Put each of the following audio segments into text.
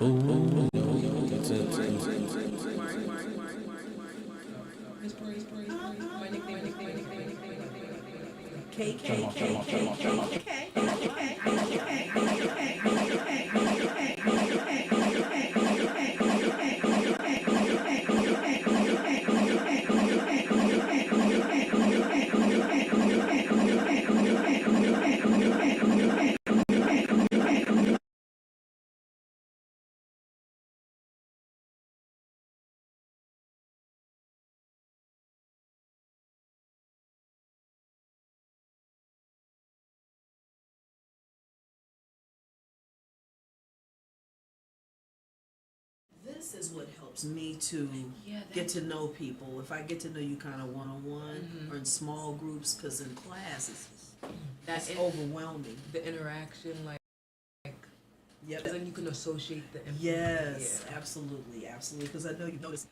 Ooh, that's it. This is what helps me to get to know people. If I get to know you kind of one-on-one or in small groups, because in class that's overwhelming. The interaction, like yep. Then you can associate the information. Yes, absolutely. Because I know you noticed.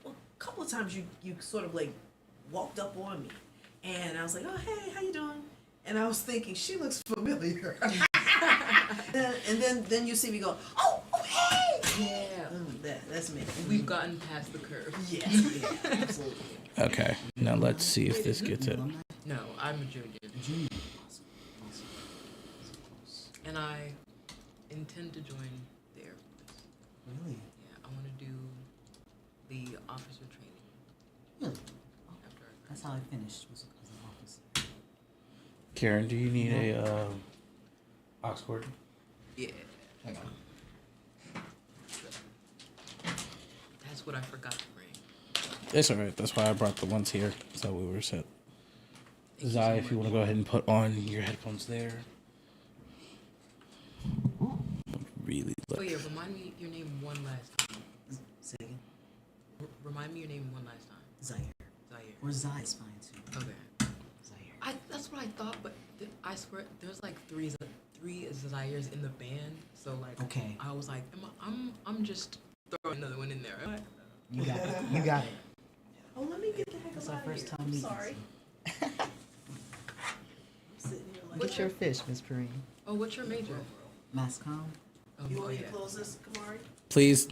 A couple of times you sort of like walked up on me, and I was like, "Oh, hey, how you doing?" And I was thinking, she looks familiar. and then you see me go, oh, hey! Yeah. That's me. We've gotten past the curve. Yes, yeah, absolutely. Okay, now let's see if this gets it. No, I'm a junior. And I intend to join the Air Force. Really? Yeah, I want to do the officer training. Really? Oh, that's how I finished, was as an officer. Karen, do you need a aux cord? Yeah. Hang on. That's what I forgot to bring. It's alright, that's why I brought the ones here, so we were set. Zai, if you want to go ahead and put on your headphones there. Really Oh yeah, remind me your name one last time. Say again? Remind me your name one last time. Zaire. Or Zai is fine too. Okay. Zaire. That's what I thought, but I swear there's like three Zaires in the band, so like okay. I was like, I'm just throwing another one in there. Right? You got it. You got it. Oh, let me get the heck That's out our of first here. time meeting. Sorry. I'm sitting here like. What's your fish, Miss Perrine? Oh, what's your major? Mass comm. You want me to close this, Kamari? Please.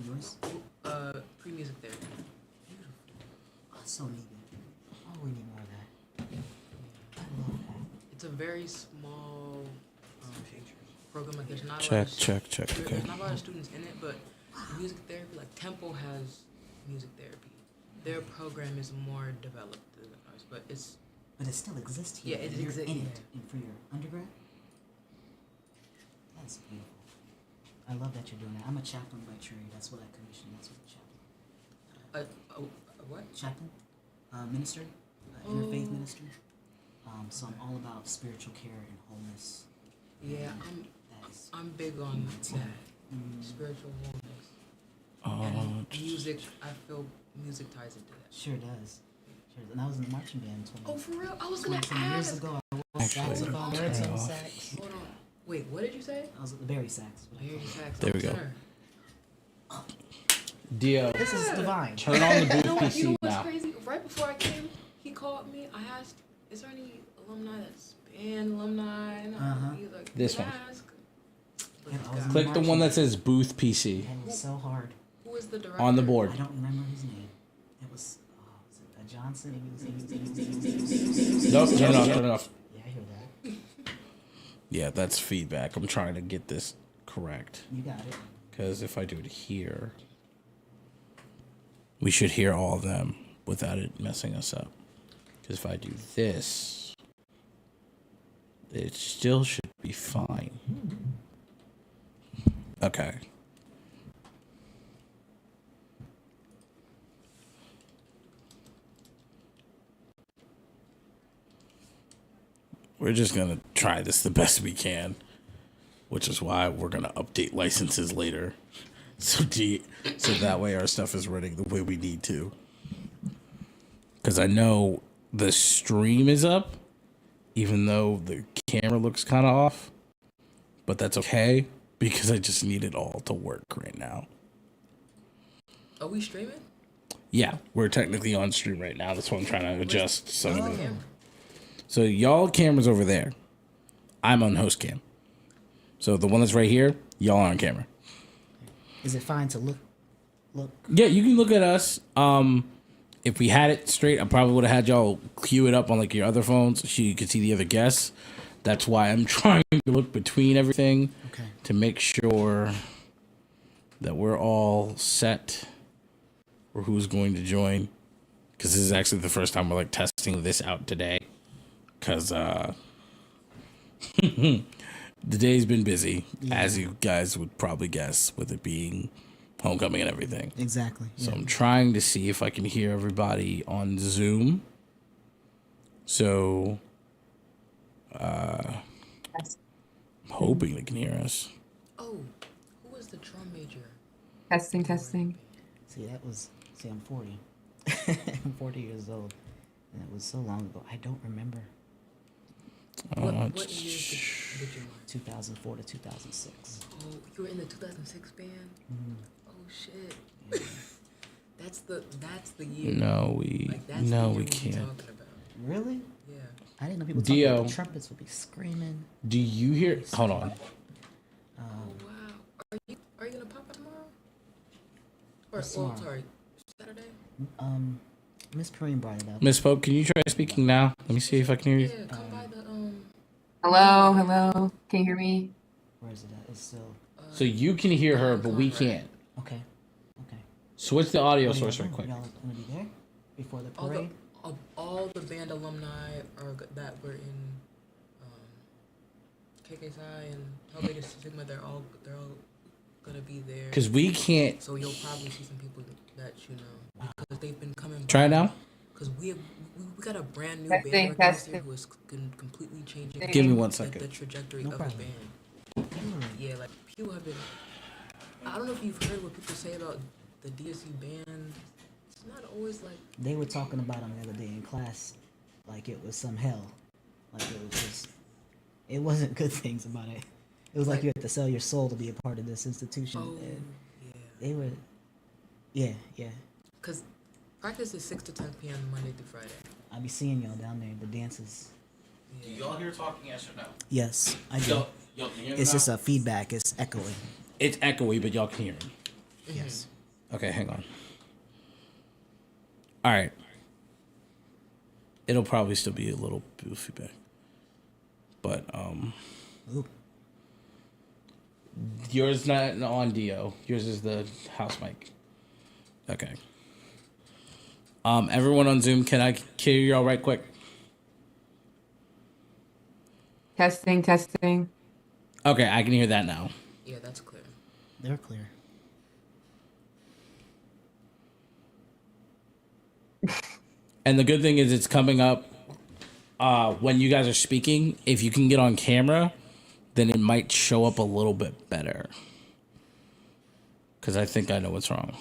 Yours? Pre-music therapy. Beautiful. Oh, so needed. Oh, we need more of that. I love that. It's a very small program. Like there's not Check. There's Okay. not a lot of students in it, but music therapy, like Temple has music therapy. Their program is more developed than ours, but it's. But it still exists here. Yeah, it You're exists in it for your undergrad. That's beautiful. I love that you're doing that. I'm a chaplain by trade. That's what I commission. That's what chaplain. A what? Chaplain, minister, interfaith minister. So I'm all about spiritual care and wholeness. Yeah, I'm big on that. Spiritual wholeness. And music, I feel music ties into that. Sure does. And I was in the marching band 20. Oh, for real? I was gonna ask. Years ago, I was saxophone, baritone sax. Hold on. Wait, what did you say? I was at the Barry sax. Barry sax. There we go. Dio. This is divine. Turn on the booth You know PC what's now. crazy? Right before I came, he called me. I asked, "Is there any alumni that's band alumni?" And he was like, This one. Ask. Yeah, I was in Click the one that says booth PC And it was so hard. Who is the director? on the board. I don't remember his name. It was it Johnson? Nope, turn it off. Yeah, I hear that. Yeah, that's feedback. I'm trying to get this correct. You got it. Because if I do it here, we should hear all of them without it messing us up. Because if I do this, it still should be fine. Okay. We're just going to try this the best we can, which is why we're going to update licenses later. So that way our stuff is running the way we need to. Because I know the stream is up, even though the camera looks kind of off. But that's okay, because I just need it all to work right now. Are we streaming? Yeah, we're technically on stream right now. That's why I'm trying to adjust some of the camera? So y'all cameras over there. I'm on host cam. So the one that's right here, y'all are on camera. Is it fine to look? Yeah, you can look at us. If we had it straight, I probably would have had y'all cue it up on like your other phones so you could see the other guests. That's why I'm trying to look between everything to make sure that we're all set for who's going to join. Because this is actually the first time we're like testing this out today. Because the day's been busy, as you guys would probably guess, with it being homecoming and everything. Exactly. So I'm trying to see if I can hear everybody on Zoom. So I'm hoping they can hear us. Oh, who was the drum major? Testing. See, I'm 40. I'm 40 years old. And it was so long ago. I don't remember. What years did you learn? 2004 to 2006. Oh, you were in the 2006 band? Mm-hmm. Oh, shit. Yeah. That's the year. No, we That's the year we be can't. talking about. Really? Yeah. I didn't know people Dio. talking about the trumpets would be screaming. Do you hear? Hold on. Oh, wow. Are you gonna pop up tomorrow? Or, Tomorrow. sorry, Saturday? Miss Perrine brought it up. Miss Pope, can you try speaking now? Let me see if I can hear you. Yeah, come by the Hello. Can you hear me? Where is it at? It's still... So you can hear her, but we can't. Okay. Switch the audio What are y'all source right doing? quick. Y'all gonna be there? Before the parade? all the band alumni that were in KKSI and Hell Beta Sigma, they're all gonna be there. Because we can't. So you'll probably see some people that you know because they've been coming. Try it now. Because we got a brand new Testing, band organizer testing. who is completely changing. Give me 1 the second. trajectory No of problem. the band. Yeah, like people have been. I don't know if you've heard what people say about the DSU band. It's not always like. They were talking about them the other day in class, like it was some hell. Like it was just, it wasn't good things about it. It was like you had to sell your soul to be a part of this institution. Oh, And yeah. they were, yeah. Because practice is 6 to 10 p.m. Monday through Friday. I'll be seeing y'all down there. The dances. Do y'all hear talking? Yes or no? Yes, I do. Y'all can hear It's just a feedback. It's echoing. It's echoey, but y'all can hear him. Yes. Okay, hang on. All right. It'll probably still be a little bit of feedback. But Ooh. yours not on Dio. Yours is the house mic. Okay. Everyone on Zoom, can I hear y'all right quick? Testing. Okay, I can hear that now. Yeah, that's clear. They're clear. And the good thing is it's coming up when you guys are speaking. If you can get on camera, then it might show up a little bit better. Because I think I know what's wrong.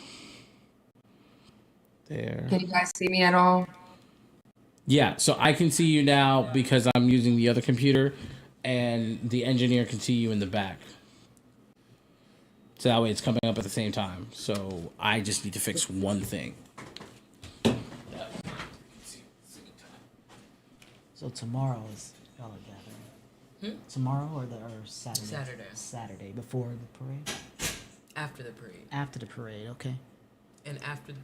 There. Can you guys see me at all? Yeah, so I can see you now because I'm using the other computer, and the engineer can see you in the back. So that way it's coming up at the same time. So I just need to fix one thing. So tomorrow is y'all are gathering. Tomorrow or Saturday? Saturday. Saturday before the parade. After the parade. After the parade, okay. And after,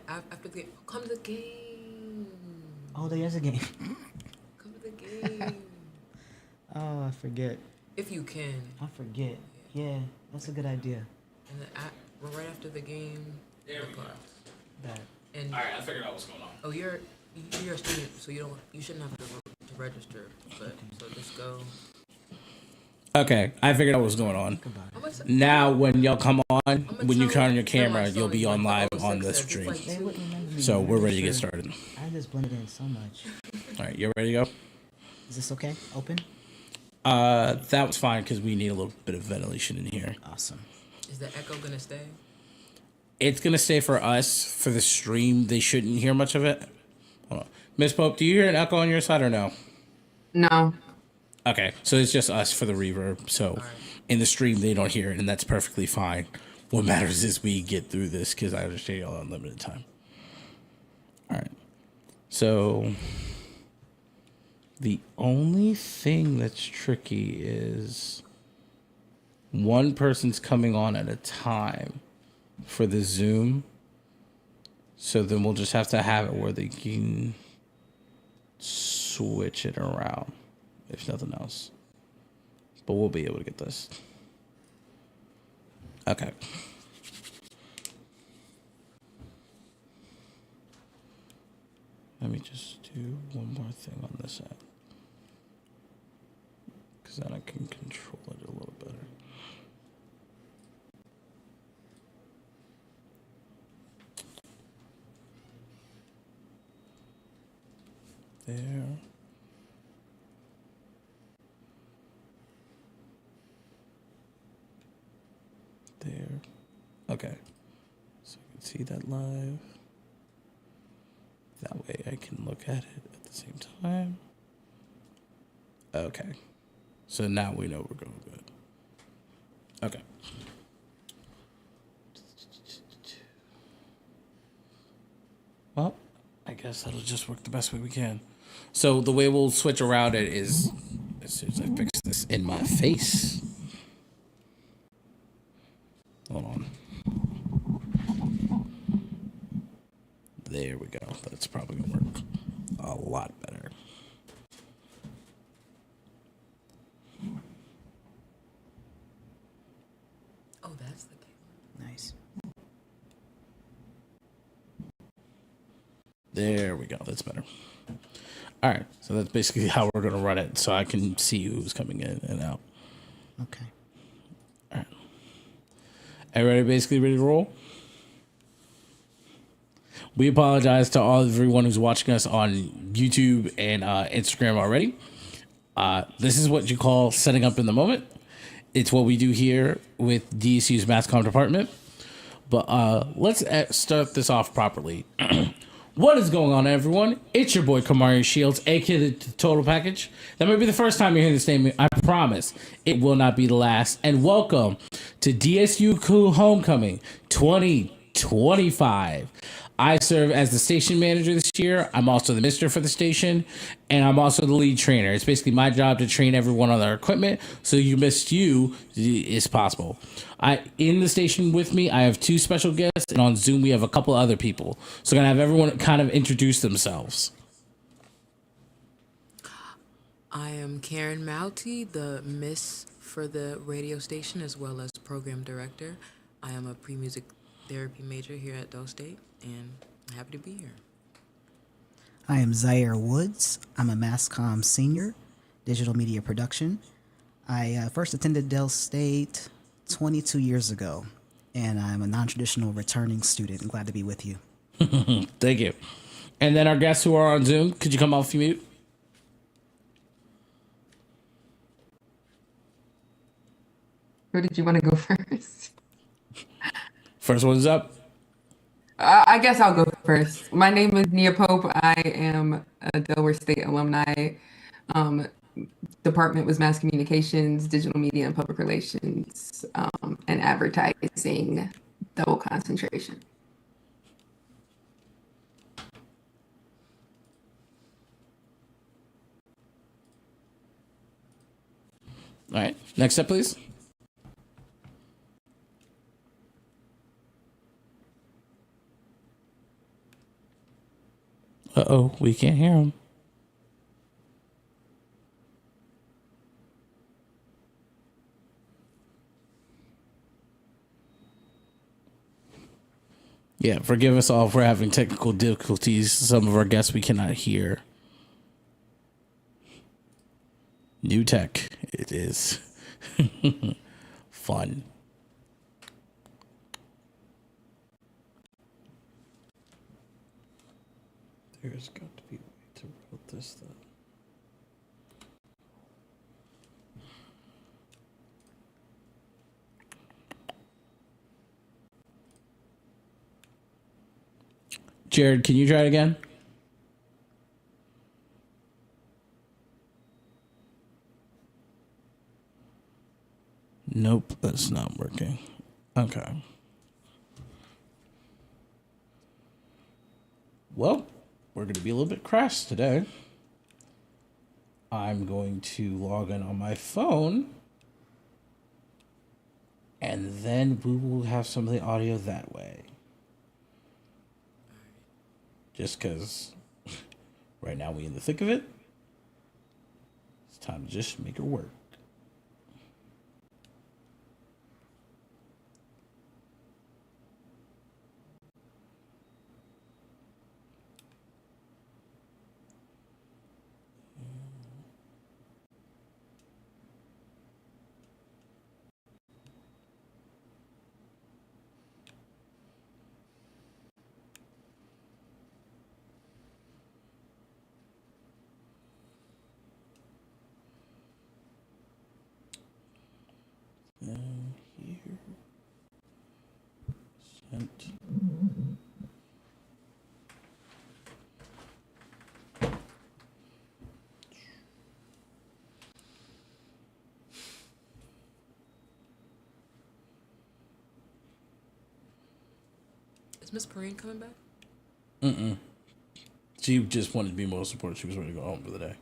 after the come to the game. Oh, there's a game. Come to the game. Oh, I forget. If you can. I forget. Yeah, that's a good idea. And then right after the game, There we go. That. And All right, I figured out what's going on. oh, you're a student, so you shouldn't have to register. But so just go. Okay, I figured out what's going on. Goodbye. Now, when y'all come on, when you tell- turn on your camera, realize you'll be like on live the on 06 the says it's stream. like They two- wouldn't remember me. So I'm we're ready to sure. get started. I just blended in so much. All right, you ready to go? Is this okay? Open? That was fine because we need a little bit of ventilation in here. Awesome. Is the echo gonna stay? It's gonna stay for us for the stream. They shouldn't hear much of it. Hold on, Miss Pope, do you hear an echo on your side or no? No. Okay, so it's just us for the reverb. So in the stream they don't hear it, and that's perfectly fine. What matters is we get through this because I understand y'all on limited time. All right, so the only thing that's tricky is one person's coming on at a time for the Zoom. So then we'll just have to have it where they can switch it around, if nothing else. But we'll be able to get this. Okay. Let me just do one more thing on this end, because then I can control it a little better. There. There. Okay. So you can see that live. That way I can look at it at the same time. Okay. So now we know we're going good. Okay. Well, I guess that'll just work the best way we can. So the way we'll switch around it is as soon as I fix this in my face. Hold on. There we go. That's probably gonna work a lot better. Oh, that's the case. Nice. There we go. That's better. All right. So that's basically how we're going to run it, so I can see who's coming in and out. Okay. All right. Everybody basically ready to roll? We apologize to everyone who's watching us on YouTube and Instagram already. This is what you call setting up in the moment. It's what we do here with DSU's Mass Comm department. But let's start this off properly. What is going on, everyone? It's your boy Kamari Shields, aka the Total Package. That may be the first time you're hearing this name. I promise it will not be the last. And welcome to DSU Homecoming 2025. I serve as the station manager this year. I'm also the mister for the station, and I'm also the lead trainer. It's basically my job to train everyone on their equipment, so you missed you is possible. In the station with me, I have two special guests, and on Zoom we have a couple other people. So I'm going to have everyone kind of introduce themselves. I am Karen Mouty, the miss for the radio station as well as program director. I am a pre-music therapy major here at Dole State, and I'm happy to be here. I am Zaire Woods. I'm a Mass Comm senior, digital media production. I first attended Dell State 22 years ago, and I'm a non-traditional returning student. I'm glad to be with you. Thank you. And then our guests who are on Zoom, could you come off mute? Who did you want to go first? First one's up. I guess I'll go first. My name is Nia Pope. I am a Delaware State alumni. Department was Mass Communications, Digital Media and Public Relations, and Advertising, double concentration. All right. Next up, please. Uh-oh, we can't hear him. Yeah, forgive us all for having technical difficulties. Some of our guests we cannot hear. New tech. It is fun. There's got to be a way to route this though. Jared, can you try it again? Nope, that's not working. Okay. Well, we're going to be a little bit crass today. I'm going to log in on my phone. And then we will have some of the audio that way. Just because right now we in the thick of it. It's time to just make it work. And here, sent. Is Miss Perrine coming back? Mm-mm. She just wanted to be more support. She was ready to go home for the day.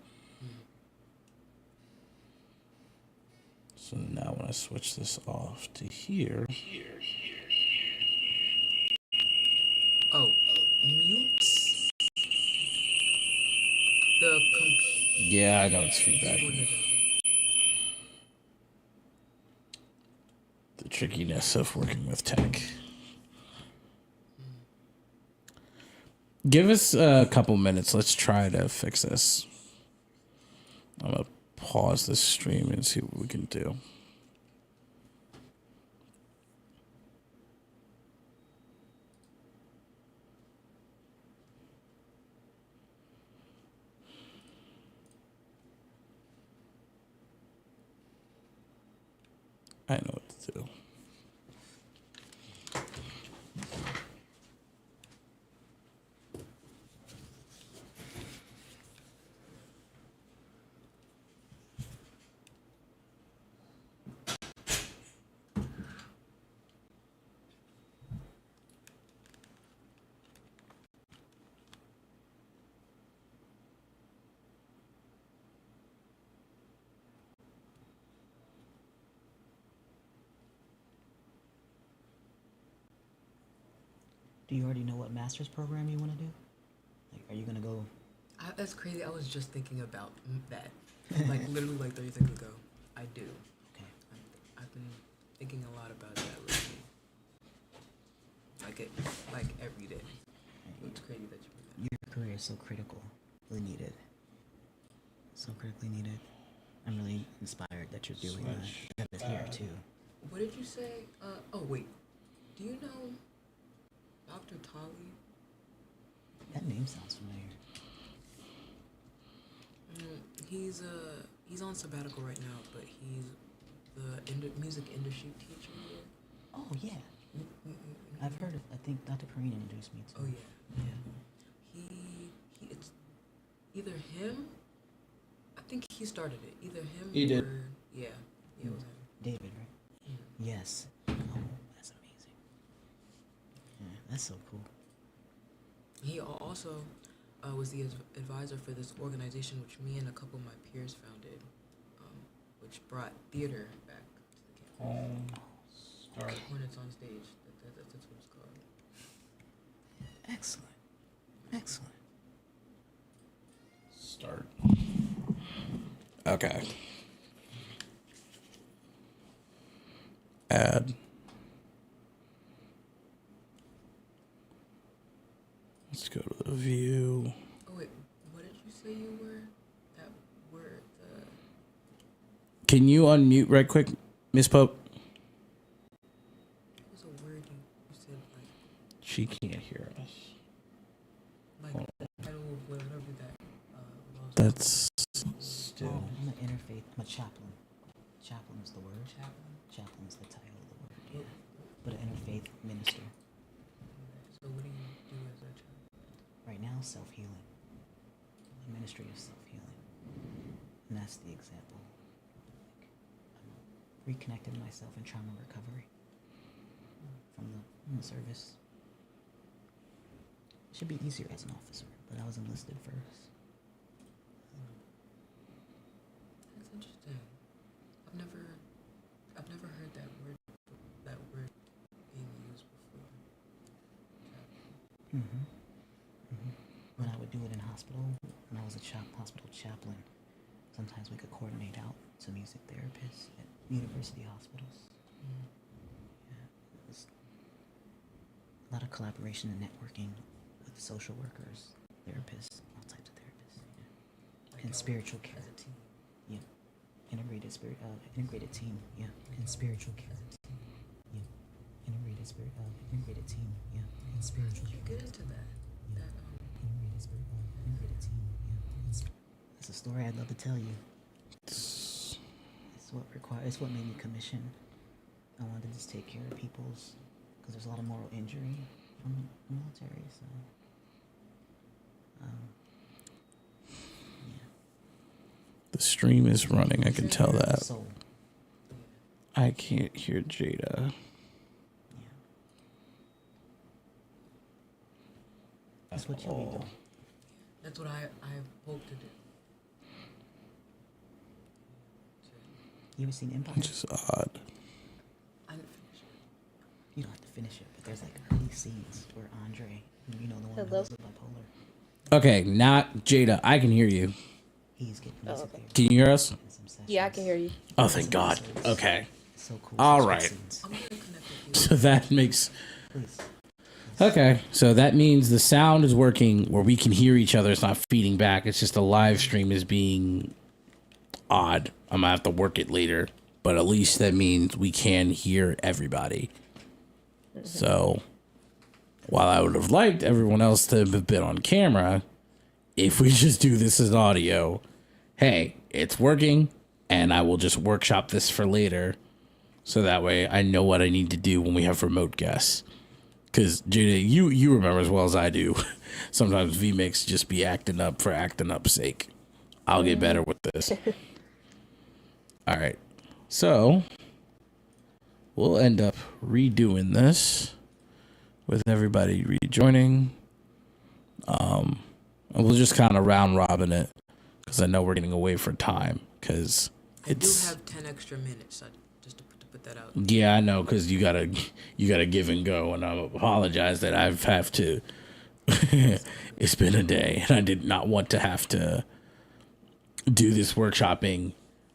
So now when I switch this off to here. Oh, mute the computer. Yeah, I know it's feedback. The trickiness of working with tech. Give us a couple minutes. Let's try to fix this. I'm going to pause the stream and see what we can do. I know what to do. Do you already know what master's program you want to do? Like, are you gonna go? That's crazy. I was just thinking about that. Like literally like 30 seconds ago. I do. Okay. I've been thinking a lot about that lately. Like every day. It's crazy that you bring that. Your career is so critical, really needed. So critically needed. I'm really inspired that you're doing that. That here too. What did you say? Oh wait. Do you know Dr. Tali? That name sounds familiar. He's on sabbatical right now, but he's the music industry teacher here. Oh yeah. I've heard of. I think Dr. Perrine introduced me to. Oh yeah. It's either him. I think he started it. Either him. He did. Yeah, it was him. David, right? Yeah. Yes. Oh, that's amazing. Yeah, that's so cool. He also was the advisor for this organization, which me and a couple of my peers founded, which brought theater back to the campus. Hornets on Stage. That's what it's called. Excellent. Excellent. Start. Okay. Add. Let's go to the view. Oh wait, what did you say you were? That were the. Can you unmute right quick, Miss Pope? What was a word you said like? She can't hear us. Like the title of whatever that. That's still. Oh, I'm an interfaith. I'm a chaplain. Chaplain is the word. Chaplain. Chaplain is the title of the word. Yeah. But an interfaith minister. So what do you do as a chaplain? Right now, self-healing. The ministry of self-healing. And that's the example. Like, I'm reconnecting myself in trauma recovery from the service. It should be easier as an officer, but I was enlisted first. That's interesting. I've never heard that word. When I would do it in hospital, when I was a hospital chaplain, sometimes we could coordinate out to music therapists at university hospitals. Yeah, it was a lot of collaboration and networking with social workers, therapists, all types of therapists, and spiritual care. As a team. Yeah, integrated team. Yeah, and spiritual care. Yeah, integrated team. Yeah, and spiritual care. Get into that. Integrated team. Yeah, it's a story I'd love to tell you. It's what made me commission. I wanted to just take care of people's, because there's a lot of moral injury from the military. So, yeah. The stream is running. I can tell that. Soul. I can't hear Jada. Yeah. That's what you'll be doing. That's what I hope to do. You ever seen Empire? Which is odd. I didn't finish it. You don't have to finish it, but there's like early scenes where Andre, you know, the one who's bipolar, Okay, not Jada. I can hear you. he's getting music okay. Can you hear us? in some sessions. Yeah, I can hear you. Oh, thank God. Okay. It's so cool. All Some right. scenes. I'm gonna connect with you. So that makes... Please. Okay, so that means the sound is working where we can hear each other. It's not feeding back. It's just the live stream is being odd. I'm going to have to work it later. But at least that means we can hear everybody. So while I would have liked everyone else to have been on camera, if we just do this as audio, hey, it's working. And I will just workshop this for later. So that way I know what I need to do when we have remote guests. Because, Jada, you remember as well as I do, sometimes VMix just be acting up for acting up's sake. I'll get better with this. All right. So, we'll end up redoing this with everybody rejoining. And we'll just kind of round robin it because I know we're getting away for time because I do it's... have 10 extra minutes, just to put that out. Yeah, I know, because you gotta give and go, and I apologize that I have to. It's been a day, and I did not want to have to do this workshopping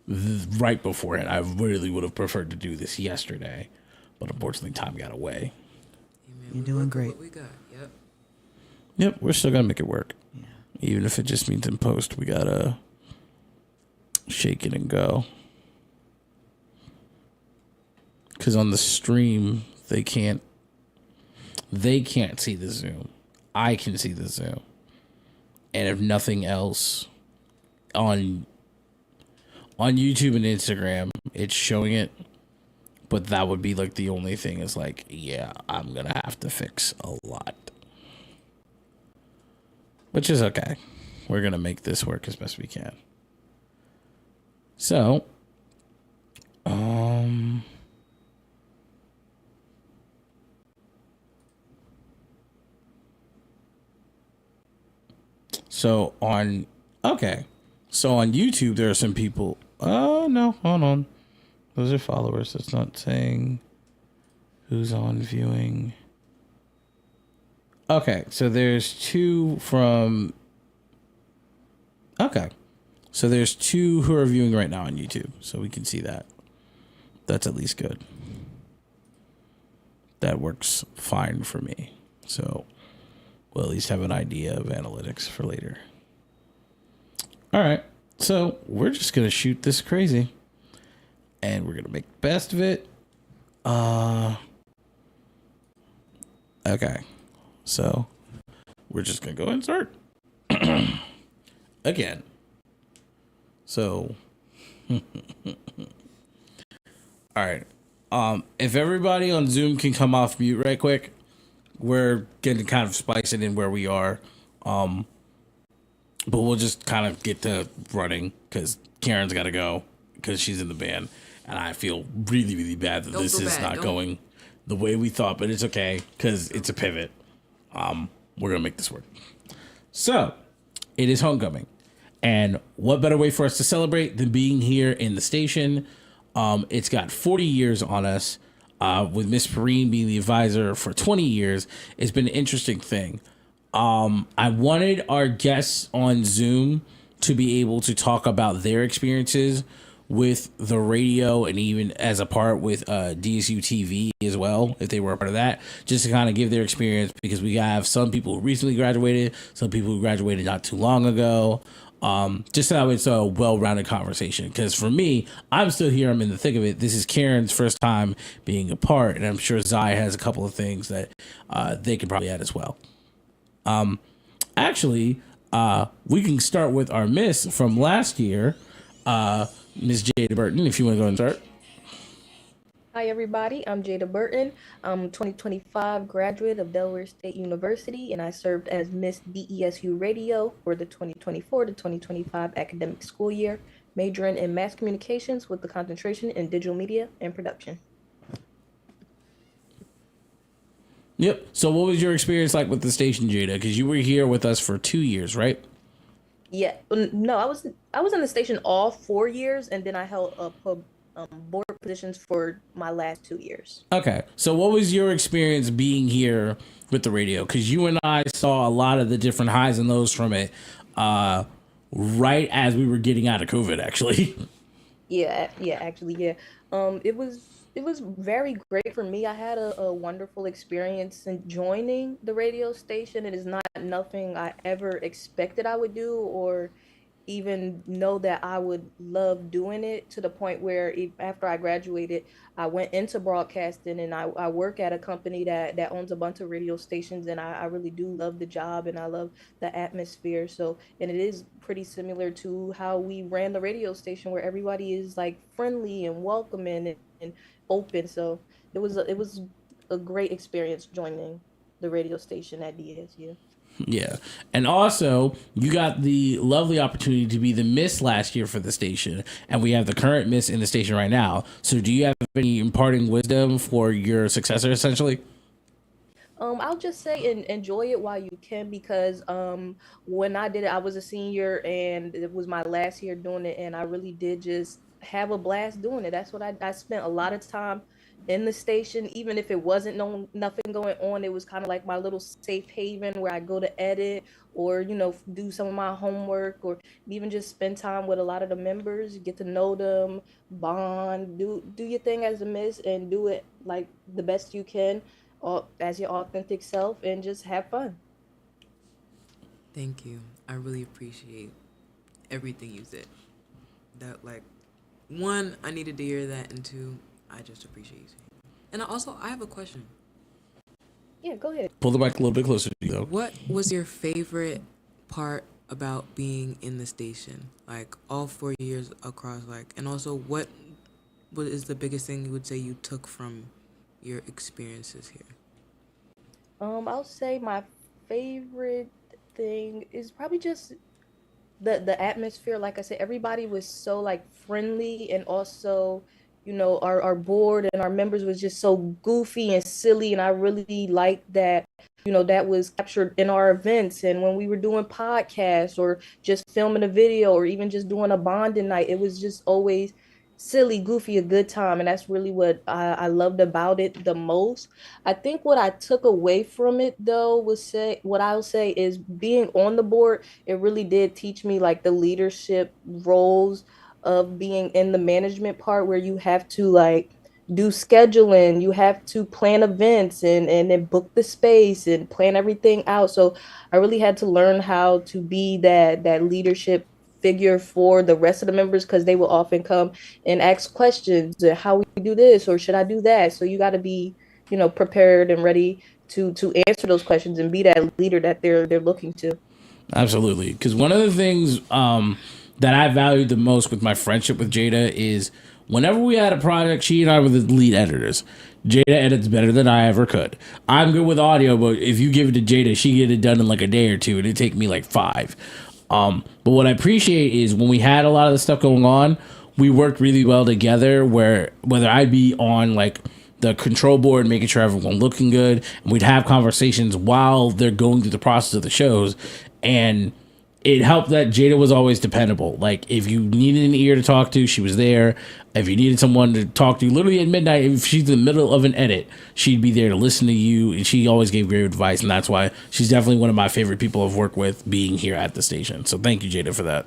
right beforehand. I really would have preferred to do this yesterday, but unfortunately, time got away. Hey, man, You're we doing work with great. What we got. Yep. Yep, we're still gonna make it work, Yeah. even if it just means in post we gotta shake it and go. Because on the stream, they can't see the Zoom. I can see the Zoom. And if nothing else, on YouTube and Instagram, it's showing it. But that would be like the only thing is like, yeah, I'm going to have to fix a lot. Which is okay. We're going to make this work as best we can. So, So on YouTube, there are some people. Oh, no, hold on. Those are followers. It's not saying who's on viewing. Okay, so there's two from. Okay, so there's two who are viewing right now on YouTube, so we can see that. That's at least good. That works fine for me. So we'll at least have an idea of analytics for later. All right. So we're just going to shoot this crazy. And we're going to make the best of it. Okay. So we're just going to go and start. Again. So. All right. If everybody on Zoom can come off mute right quick. We're getting kind of splicing in where we are. But we'll just kind of get to running because Karen's got to go because she's in the band. And I feel really, really bad that this is not going the way we thought, but it's okay because it's a pivot. We're going to make this work. So it is homecoming. And what better way for us to celebrate than being here in the station? It's got 40 years on us. with Miss Perrine being the advisor for 20 years, it's been an interesting thing. I wanted our guests on Zoom to be able to talk about their experiences with the radio and even as a part with DSU TV as well, if they were a part of that, just to kind of give their experience, because we have some people who recently graduated, some people who graduated not too long ago. Just so it's a well-rounded conversation, because for me, I'm still here, I'm in the thick of it. This is Karen's first time being a part, and I'm sure Zai has a couple of things that they could probably add as well. Actually, we can start with our miss from last year, Ms. Jada Burton, if you want to go and start. Hi, everybody. I'm Jada Burton. I'm 2025 graduate of Delaware State University, and I served as Miss DESU-Radio for the 2024 to 2025 academic school year, majoring in mass communications with the concentration in digital media and production. Yep. So what was your experience like with the station, Jada? Because you were here with us for 2 years, right? Yeah, no, I was in the station all 4 years, and then I held board positions for my last 2 years. Okay. So what was your experience being here with the radio? Because you and I saw a lot of the different highs and lows from it right as we were getting out of COVID, actually. Yeah. It was very great for me. I had a wonderful experience in joining the radio station. It is not nothing I ever expected I would do or even know that I would love doing it, to the point where after I graduated, I went into broadcasting, and I work at a company that owns a bunch of radio stations, and I really do love the job, and I love the atmosphere. So, and it is pretty similar to how we ran the radio station, where everybody is like friendly and welcoming and open. So it was a great experience joining the radio station at DSU. Yeah. And also, you got the lovely opportunity to be the miss last year for the station, and we have the current miss in the station right now. So do you have any imparting wisdom for your successor, essentially? I'll just say enjoy it while you can, because when I did it, I was a senior, and it was my last year doing it, and I really did just have a blast doing it. That's what I spent a lot of time in the station. Even if it wasn't nothing going on, it was kind of like my little safe haven where I go to edit or do some of my homework, or even just spend time with a lot of the members, get to know them, bond, do your thing as a miss, and do it like the best you can, as your authentic self, and just have fun. Thank you. I really appreciate everything you said. That, like, one, I needed to hear that, and two, I just appreciate you saying it. And I have a question. Yeah, go ahead. Pull the mic a little bit closer to you, though. What was your favorite part about being in the station? Like, all 4 years across, like, and also what is the biggest thing you would say you took from your experiences here? I'll say my favorite thing is probably just the atmosphere. Like I said, everybody was so like friendly, and also our board and our members was just so goofy and silly, and I really liked that. That was captured in our events, and when we were doing podcasts or just filming a video or even just doing a bonding night, it was just always silly, goofy, a good time. And that's really what I loved about it the most. I think what I took away from it, though, what I'll say is being on the board, it really did teach me like the leadership roles of being in the management part, where you have to like do scheduling, you have to plan events and then book the space and plan everything out. So I really had to learn how to be that leadership figure for the rest of the members, because they will often come and ask questions, how we do this or should I do that. So you got to be prepared and ready to answer those questions and be that leader that they're looking to. Absolutely. Because one of the things that I valued the most with my friendship with Jada is whenever we had a project, she and I were the lead editors. Jada edits better than I ever could. I'm good with audio, but if you give it to Jada, she get it done in like a day or two, and it'd take me like 5. But what I appreciate is when we had a lot of the stuff going on, we worked really well together, where whether I'd be on like the control board, making sure everyone looking good, and we'd have conversations while they're going through the process of the shows. And it helped that Jada was always dependable. Like, if you needed an ear to talk to, she was there. If you needed someone to talk to, literally at midnight, if she's in the middle of an edit, she'd be there to listen to you. And she always gave great advice. And that's why she's definitely one of my favorite people I've worked with being here at the station. So thank you, Jada, for that.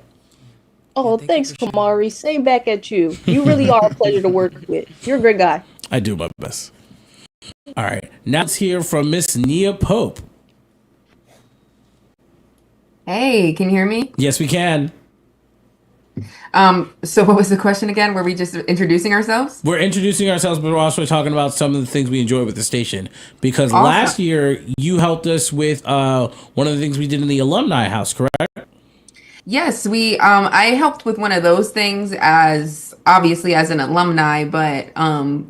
Oh, thanks, Kamari. Same back at you. You really are a pleasure to work with. You're a great guy. I do my best. All right. Now let's hear from Miss Nia Pope. Hey, can you hear me? Yes, we can. So what was the question again? Were we just introducing ourselves? We're introducing ourselves, but we're also talking about some of the things we enjoy with the station. Because Awesome. last year, you helped us with one of the things we did in the alumni house, correct? Yes, I helped with one of those things as obviously as an alumni, but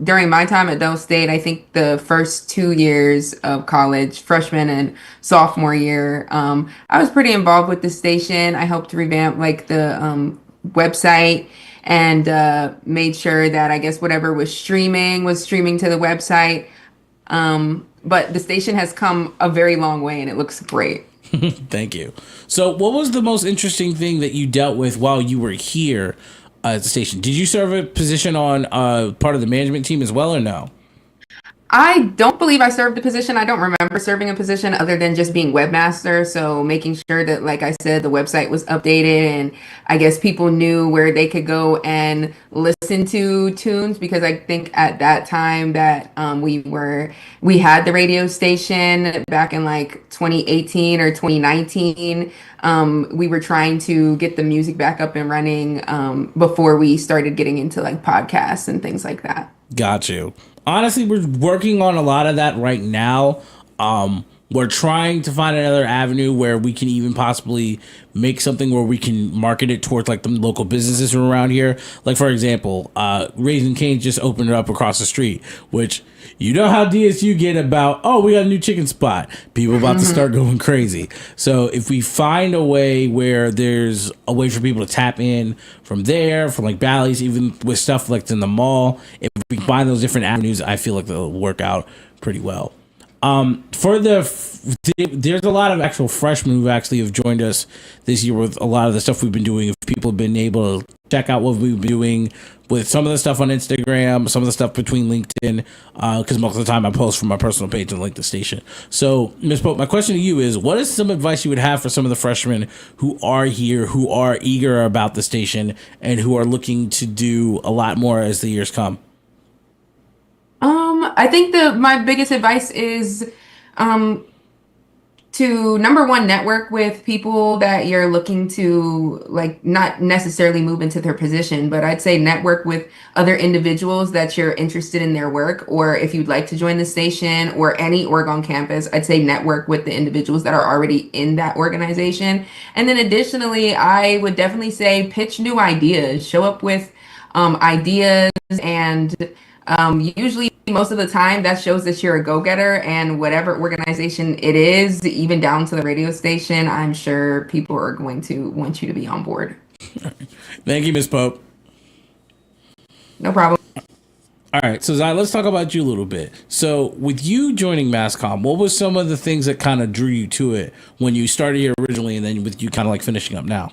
during my time at Dell State, I think the first 2 years of college, freshman and sophomore year, I was pretty involved with the station. I helped revamp like the website and made sure that I guess whatever was streaming to the website. But the station has come a very long way and it looks great. Thank you. So what was the most interesting thing that you dealt with while you were here at the station? Did you serve a position on part of the management team as well, or no? I don't believe I served a position. I don't remember serving a position other than just being webmaster. So making sure that, like I said, the website was updated and I guess people knew where they could go and listen to tunes, because I think at that time that we had the radio station back in like 2018 or 2019. We were trying to get the music back up and running before we started getting into like podcasts and things like that. Got you. Honestly, we're working on a lot of that right now. We're trying to find another avenue where we can even possibly make something where we can market it towards like the local businesses from around here. Like, for example, Raising Cane's just opened it up across the street, which you know how DSU get about, oh, we got a new chicken spot. People about to start going crazy. So if we find a way where there's a way for people to tap in from there, from like Bally's, even with stuff like in the mall, if we find those different avenues, I feel like they'll work out pretty well. There's a lot of actual freshmen who actually have joined us this year with a lot of the stuff we've been doing. If people have been able to check out what we've been doing with some of the stuff on Instagram, some of the stuff between LinkedIn, because most of the time I post from my personal page and link the station. So, Ms. Pope, my question to you is, what is some advice you would have for some of the freshmen who are here, who are eager about the station, and who are looking to do a lot more as the years come? I think my biggest advice is to number one, network with people that you're looking to, like, not necessarily move into their position, but I'd say network with other individuals that you're interested in their work, or if you'd like to join the station or any org on campus, I'd say network with the individuals that are already in that organization. And then additionally, I would definitely say pitch new ideas, show up with ideas, and usually most of the time that shows that you're a go-getter, and whatever organization it is, even down to the radio station, I'm sure people are going to want you to be on board. Thank you, Ms. Pope. No problem. All right, so Zai, let's talk about you a little bit. So with you joining MassCom, what was some of the things that kind of drew you to it when you started here originally, and then with you kind of like finishing up now?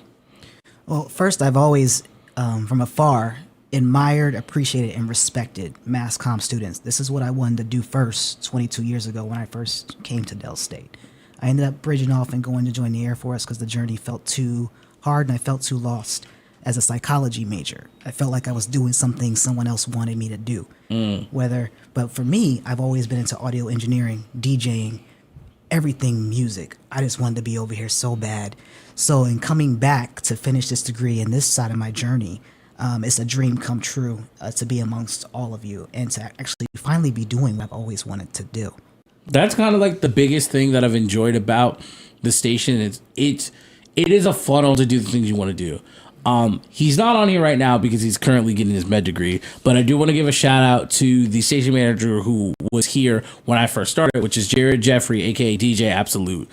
Well, first, I've always, from afar, admired, appreciated, and respected MassCom students. This is what I wanted to do first 22 years ago when I first came to Dell State. I ended up bridging off and going to join the Air Force because the journey felt too hard and I felt too lost as a psychology major. I felt like I was doing something someone else wanted me to do. But for me, I've always been into audio engineering, DJing, everything music. I just wanted to be over here so bad. So in coming back to finish this degree in this side of my journey, it's a dream come true to be amongst all of you and to actually finally be doing what I've always wanted to do. That's kind of like the biggest thing that I've enjoyed about the station. It is a funnel to do the things you want to do. He's not on here right now because he's currently getting his med degree, but I do want to give a shout out to the station manager who was here when I first started, which is Jared Jeffrey, aka DJ Absolute.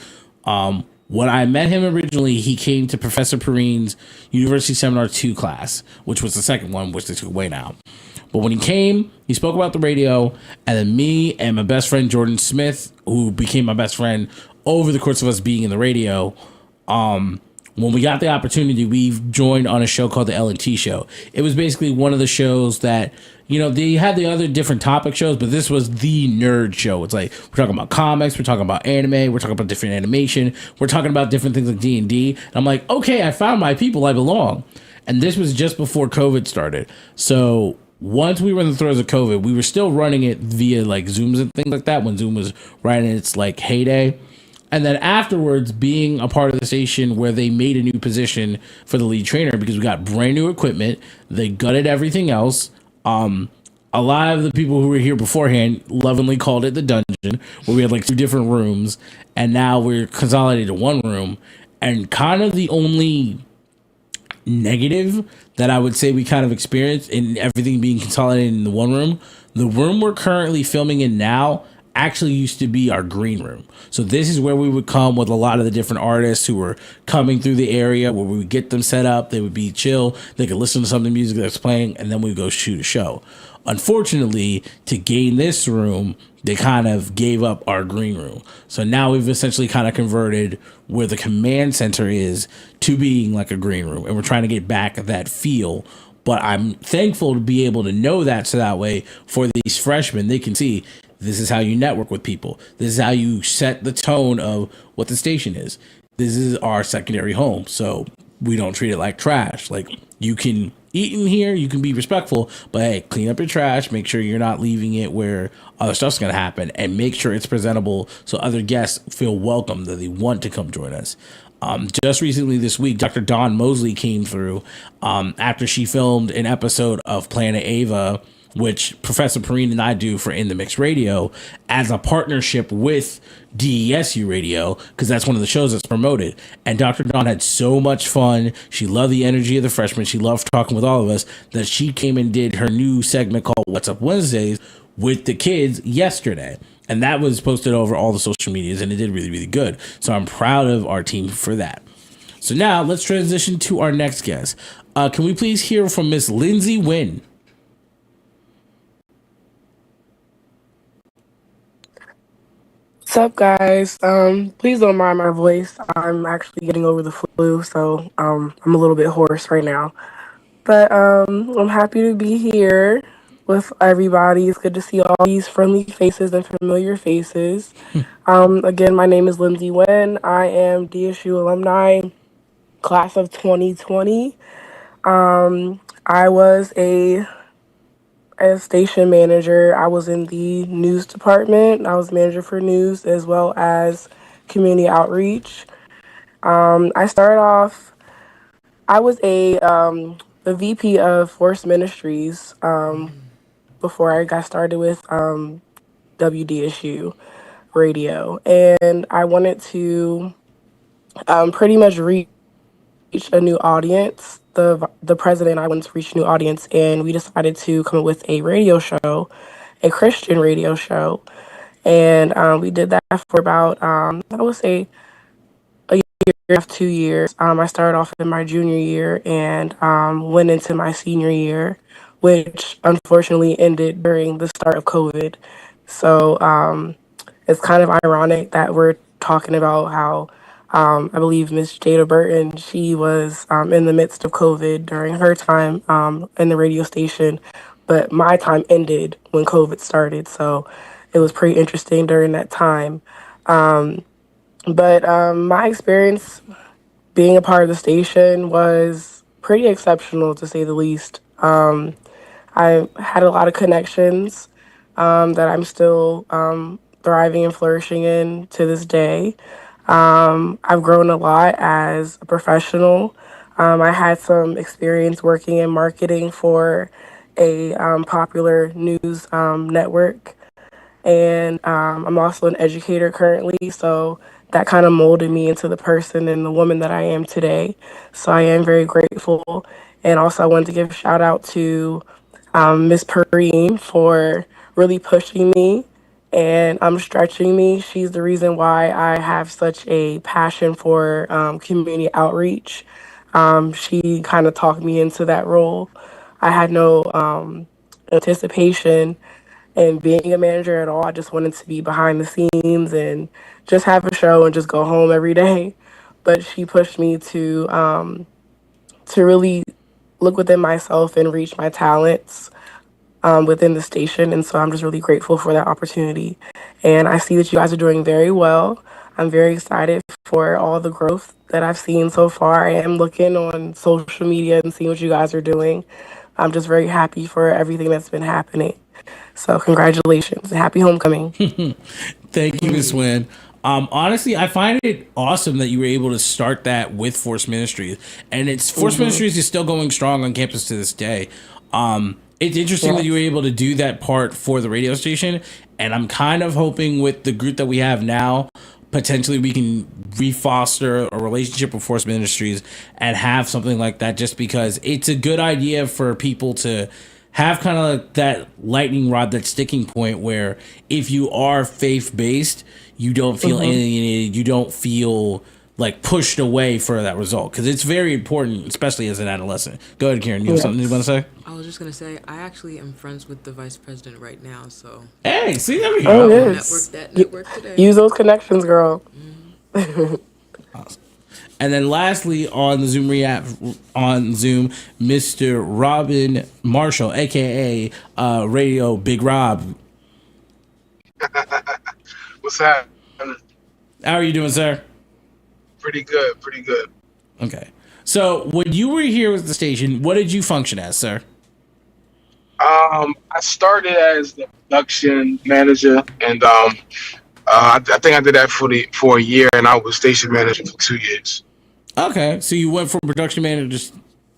When I met him originally, he came to Professor Perrine's University Seminar 2 class, which was the second one, which they took away now. But when he came, he spoke about the radio, and then me and my best friend Jordan Smith, who became my best friend over the course of us being in the radio, when we got the opportunity, we joined on a show called the L&T Show. It was basically one of the shows that, you know, they had the other different topic shows, but this was the nerd show. It's like, we're talking about comics, we're talking about anime, we're talking about different animation, we're talking about different things like D&D. And I'm like, okay, I found my people, I belong. And this was just before COVID started. So once we were in the throes of COVID, we were still running it via like Zooms and things like that when Zoom was right in its like heyday. And then afterwards, being a part of the station where they made a new position for the lead trainer because we got brand new equipment. They gutted everything else. A lot of the people who were here beforehand lovingly called it the dungeon, where we had like 2 different rooms. And now we're consolidated to 1 room. And kind of the only negative that I would say we kind of experienced in everything being consolidated in the 1 room, the room we're currently filming in now actually used to be our green room. So this is where we would come with a lot of the different artists who were coming through the area, where we would get them set up. They would be chill. They could listen to some of the music that's playing, and then we would go shoot a show. Unfortunately, to gain this room, they kind of gave up our green room. So now we've essentially kind of converted where the command center is to being like a green room, and we're trying to get back that feel. But I'm thankful to be able to know that, so that way for these freshmen, they can see this is how you network with people. This is how you set the tone of what the station is. This is our secondary home, so we don't treat it like trash. Like, you can eat in here, you can be respectful, but hey, clean up your trash, make sure you're not leaving it where other stuff's gonna happen, and make sure it's presentable so other guests feel welcome, that they want to come join us. Just recently this week, Dr. Dawn Mosley came through after she filmed an episode of Planet Ava, which Professor Perrine and I do for In the Mix Radio, as a partnership with DESU-Radio, because that's one of the shows that's promoted. And Dr. Dawn had so much fun. She loved the energy of the freshmen. She loved talking with all of us, that she came and did her new segment called What's Up Wednesdays with the kids yesterday. And that was posted over all the social medias, and it did really, really good. So I'm proud of our team for that. So now let's transition to our next guest. Can we please hear from Miss Lindsay Wynn? What's up, guys? Please don't mind my voice. I'm actually getting over the flu, so I'm a little bit hoarse right now. But I'm happy to be here with everybody. It's good to see all these friendly faces and familiar faces. Again, my name is Lindsay Wen. I am DSU alumni, class of 2020. I was as station manager. I was in the news department. I was manager for news as well as community outreach. I started off, I was the VP of Force Ministries before I got started with WDSU-Radio. And I wanted to pretty much reach a new audience. The president and I wanted to reach a new audience, and we decided to come up with a radio show, a Christian radio show. And we did that for about, I would say, a year and a half, 2 years. I started off in my junior year and went into my senior year, which unfortunately ended during the start of COVID. So it's kind of ironic that we're talking about how I believe Miss Jada Burton, she was in the midst of COVID during her time in the radio station, but my time ended when COVID started. So it was pretty interesting during that time. But my experience being a part of the station was pretty exceptional, to say the least. I had a lot of connections that I'm still thriving and flourishing in to this day. I've grown a lot as a professional. I had some experience working in marketing for a popular news network. And I'm also an educator currently, so that kind of molded me into the person and the woman that I am today. So I am very grateful. And also I wanted to give a shout out to Miss Perrine for really pushing me and stretching me. She's the reason why I have such a passion for community outreach. She kind of talked me into that role. I had no anticipation in being a manager at all. I just wanted to be behind the scenes and just have a show and just go home every day. but she pushed me to really look within myself and reach my talents within the station. And so I'm just really grateful for that opportunity. And I see that you guys are doing very well. I'm very excited for all the growth that I've seen so far. I am looking on social media and seeing what you guys are doing. I'm just very happy for everything that's been happening. So congratulations. Happy homecoming. Thank you, Ms. Wynn. Honestly, I find it awesome that you were able to start that with Force Ministries, and it's Force Ministries is still going strong on campus to this day. It's interesting that you were able to do that part for the radio station, and I'm kind of hoping with the group that we have now, potentially we can refoster a relationship with Force Ministries and have something like that, just because it's a good idea for people to have kind of like that lightning rod, that sticking point where if you are faith-based, you don't feel alienated, you don't feel like pushed away for that result, because it's very important, especially as an adolescent. Go ahead, Karen. You have something you want to say? I was just gonna say I actually am friends with the vice president right now, so Hey, see, there we Oh, go. yes. network today. Use those connections, girl. Awesome. And then lastly on the on Zoom, Mr. Robin Marshall, aka Radio Big Rob. What's happening? How are you doing, sir? Pretty good, pretty good. Okay. So when you were here with the station, what did you function as, sir? I started as the production manager, and I think I did that for a year, and I was station manager for 2 years. Okay, so you went from production manager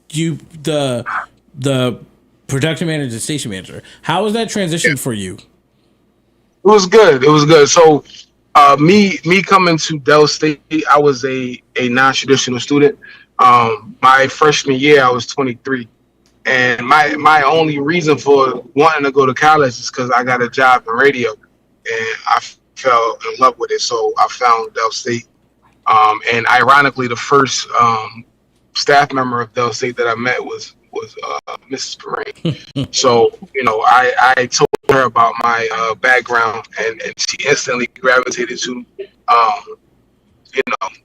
to the production manager to station manager. How was that transition for you? It was good. It was good. So, me coming to Dell State, I was a non-traditional student. My freshman year, I was 23, and my only reason for wanting to go to college is because I got a job in radio, and I fell in love with it. So I found Dell State. And ironically, the first staff member of Dell State that I met was Mrs. Perrine. So, I told her about my background, and she instantly gravitated to,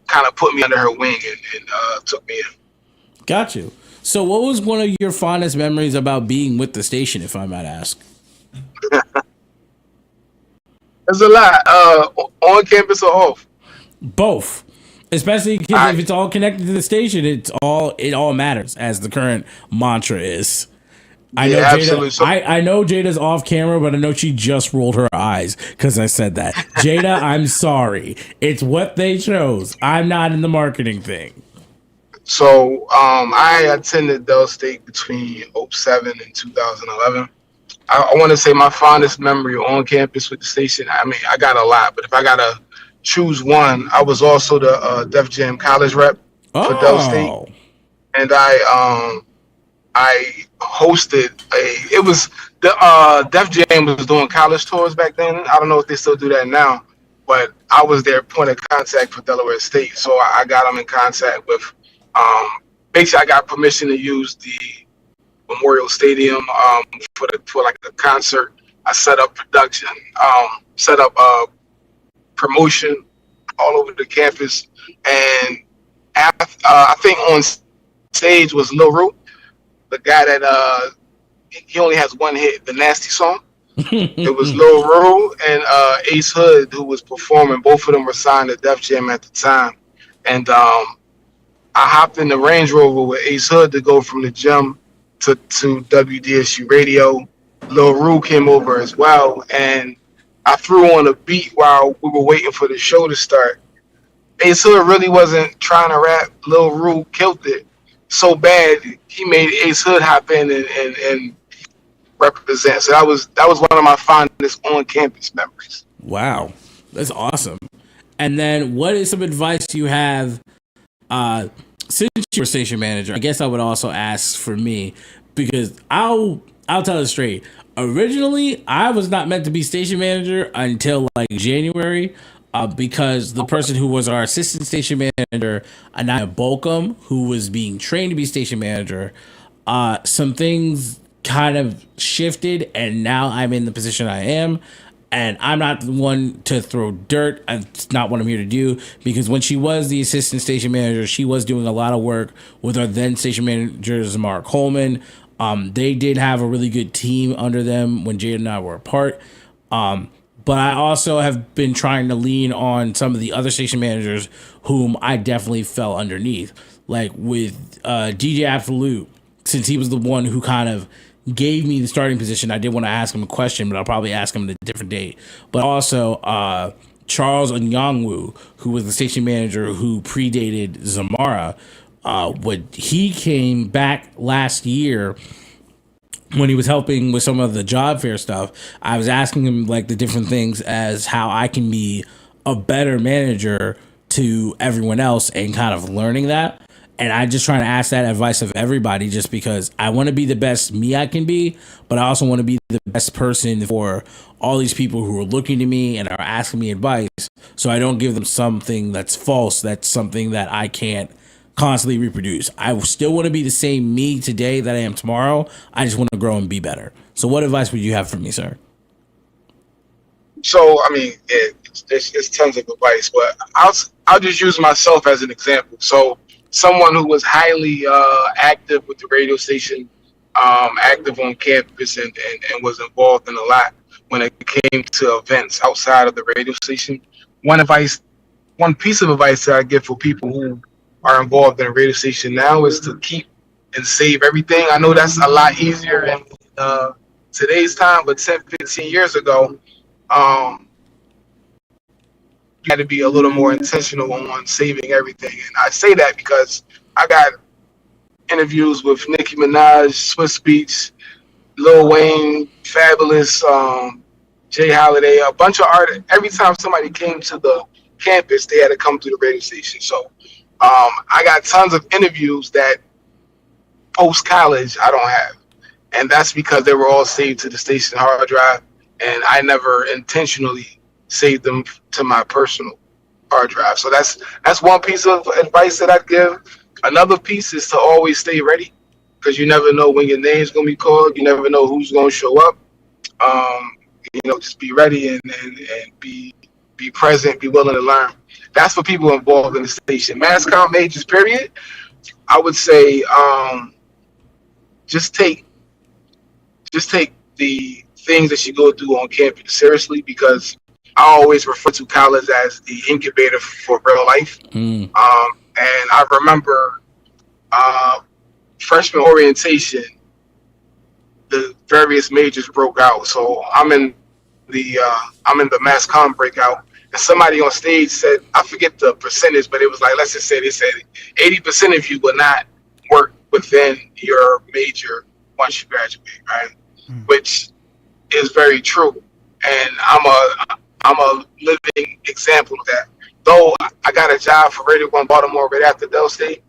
kind of put me under her wing and took me in. Got you. So what was one of your fondest memories about being with the station, if I might ask? There's a lot. On campus or off? Both. Especially because if it's all connected to the station, it all matters, as the current mantra is. I know absolutely. I know Jada's off camera, but I know she just rolled her eyes because I said that. Jada, I'm sorry. It's what they chose. I'm not in the marketing thing. So I attended Dell State between 2007 and 2011. I want to say my fondest memory on campus with the station, I mean, I got a lot, but if I got to choose one, I was also the Def Jam college rep for Dell State. And I hosted it was the Def Jam was doing college tours back then. I don't know if they still do that now, but I was their point of contact for Delaware State. So I got them in contact with, basically I got permission to use the Memorial Stadium for like a concert. I set up production, set up promotion all over the campus, and I think on stage was Lil Ru, the guy that he only has one hit, the Nasty song. It was Lil Ru and Ace Hood who was performing. Both of them were signed to Def Jam at the time, and I hopped in the Range Rover with Ace Hood to go from the gym to WDSU-Radio. Lil Ru came over as well, and I threw on a beat while we were waiting for the show to start. Ace Hood really wasn't trying to rap. Lil Ru killed it so bad, he made Ace Hood hop in and represent. So that was one of my fondest on-campus memories. Wow, that's awesome. And then what is some advice you have since you were station manager? I guess I would also ask for me, because I'll tell it straight. Originally, I was not meant to be station manager until like January, because the person who was our assistant station manager, Anaya Bolcom, who was being trained to be station manager, some things kind of shifted, and now I'm in the position I am. And I'm not the one to throw dirt. It's not what I'm here to do, because when she was the assistant station manager, she was doing a lot of work with our then station manager, Zamara Coleman. They did have a really good team under them when Jada and I were apart. But I also have been trying to lean on some of the other station managers whom I definitely fell underneath. Like with DJ Absolute, since he was the one who kind of gave me the starting position, I did want to ask him a question, but I'll probably ask him at a different date. But also Charles Onyangwu, who was the station manager who predated Zamara, when he came back last year, when he was helping with some of the job fair stuff, I was asking him like the different things as how I can be a better manager to everyone else and kind of learning that. And I just trying to ask that advice of everybody, just because I want to be the best me I can be, but I also want to be the best person for all these people who are looking to me and are asking me advice, so I don't give them something that's false, that's something that I can't constantly reproduce. I still want to be the same me today that I am tomorrow. I just want to grow and be better. So what advice would you have for me, sir? So, I mean, it's tons of advice, but I'll just use myself as an example. So, someone who was highly active with the radio station, active on campus, and was involved in a lot when it came to events outside of the radio station. One piece of advice that I give for people who are involved in a radio station now is to keep and save everything. I know that's a lot easier in today's time, but 10, 15 years ago, you had to be a little more intentional on saving everything. And I say that because I got interviews with Nicki Minaj, Swiss Beats, Lil Wayne, Fabulous, Jay Holiday, a bunch of artists. Every time somebody came to the campus, they had to come through the radio station. So I got tons of interviews that post-college I don't have. And that's because they were all saved to the station hard drive, and I never intentionally saved them to my personal hard drive. So that's one piece of advice that I'd give. Another piece is to always stay ready, because you never know when your name's going to be called. You never know who's going to show up. Just be ready and be present, be willing to learn. That's for people involved in the station. Mass comm majors, period. I would say just take the things that you go through on campus seriously, because I always refer to college as the incubator for real life. And I remember freshman orientation, the various majors broke out. So I'm in the mass comm breakout, and somebody on stage said, I forget the percentage, but it was like, let's just say they said 80% of you will not work within your major once you graduate, right? Which is very true. And I'm a living example of that. Though I got a job for Radio 1 Baltimore right after Del State,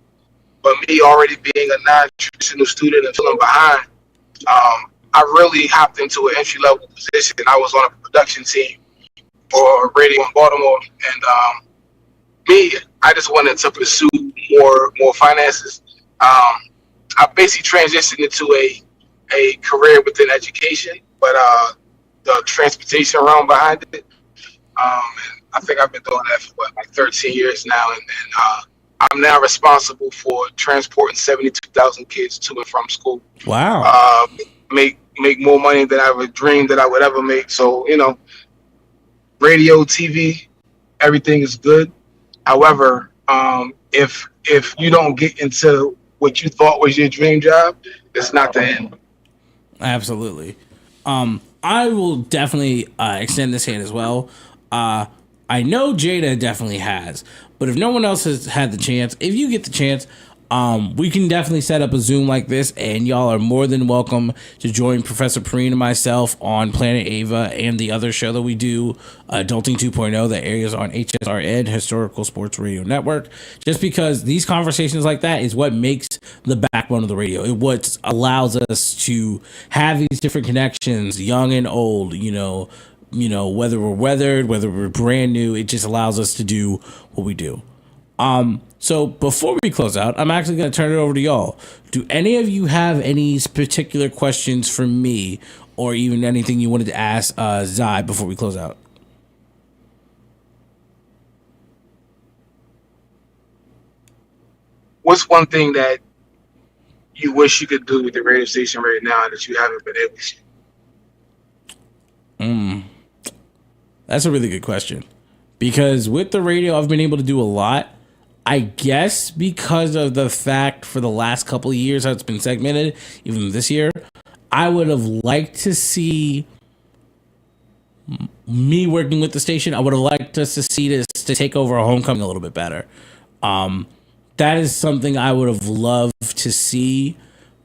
but me already being a non-traditional student and feeling behind, I really hopped into an entry-level position. I was on a production team for Radio 1 Baltimore, and I just wanted to pursue more finances. I basically transitioned into a career within education, but the transportation realm behind it. And I think I've been doing that for like 13 years now, and I'm now responsible for transporting 72,000 kids to and from school. Wow. Make more money than I would dream that I would ever make. So, radio, TV, everything is good. However, if you don't get into what you thought was your dream job, it's not the end. Absolutely. I will definitely extend this hand as well. I know Jada definitely has, but if no one else has had the chance, if you get the chance, we can definitely set up a Zoom like this, and y'all are more than welcome to join Professor Perrine and myself on Planet Ava and the other show that we do, Adulting 2.0, that airs on HSR Ed, Historical Sports Radio Network, just because these conversations like that is what makes the backbone of the radio. It what allows us to have these different connections, young and old, whether we're weathered, whether we're brand new, it just allows us to do what we do. So before we close out, I'm actually going to turn it over to y'all. Do any of you have any particular questions for me or even anything you wanted to ask Zai before we close out. What's one thing that you wish you could do with the radio station right now that you haven't been able to? That's a really good question. Because with the radio, I've been able to do a lot. I guess because of the fact for the last couple of years how it's been segmented, even this year, I would have liked to see me working with the station. I would have liked us to see this to take over a homecoming a little bit better. That is something I would have loved to see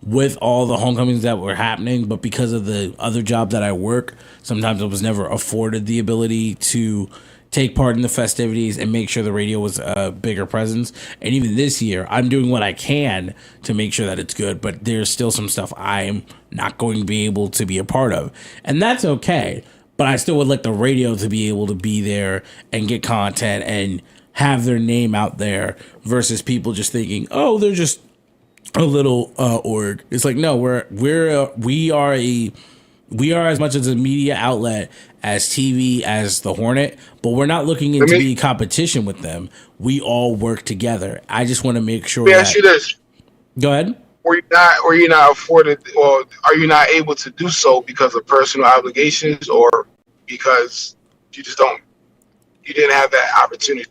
with all the homecomings that were happening, but because of the other job that I work, sometimes I was never afforded the ability to take part in the festivities and make sure the radio was a bigger presence. And even this year, I'm doing what I can to make sure that it's good, but there's still some stuff I'm not going to be able to be a part of. And that's okay, but I still would like the radio to be able to be there and get content and have their name out there versus people just thinking, oh, they're just a little org. It's like, no, we are as much as a media outlet as TV, as the Hornet, but we're not looking into be competition with them. We all work together. I just want to make sure. Let me ask you this. Go ahead. Were you not afforded, or are you not able to do so because of personal obligations, or because you didn't have that opportunity?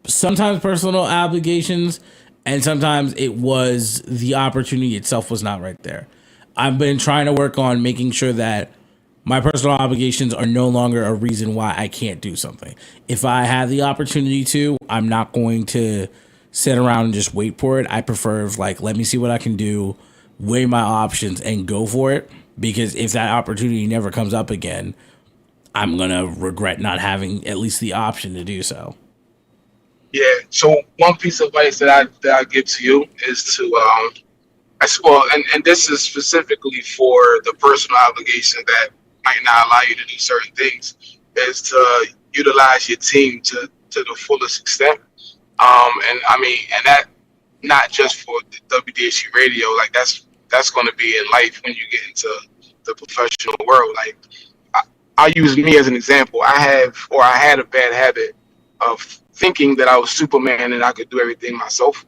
Sometimes personal obligations, and sometimes it was the opportunity itself was not right there. I've been trying to work on making sure that my personal obligations are no longer a reason why I can't do something. If I have the opportunity to, I'm not going to sit around and just wait for it. I prefer let me see what I can do, weigh my options, and go for it. Because if that opportunity never comes up again, I'm going to regret not having at least the option to do so. Yeah. So one piece of advice that I give to you is to, and this is specifically for the personal obligation that might not allow you to do certain things, is to utilize your team to the fullest extent. And that not just for the WDSU radio, that's going to be in life when you get into the professional world. I'll use me as an example. I had a bad habit of thinking that I was Superman and I could do everything myself.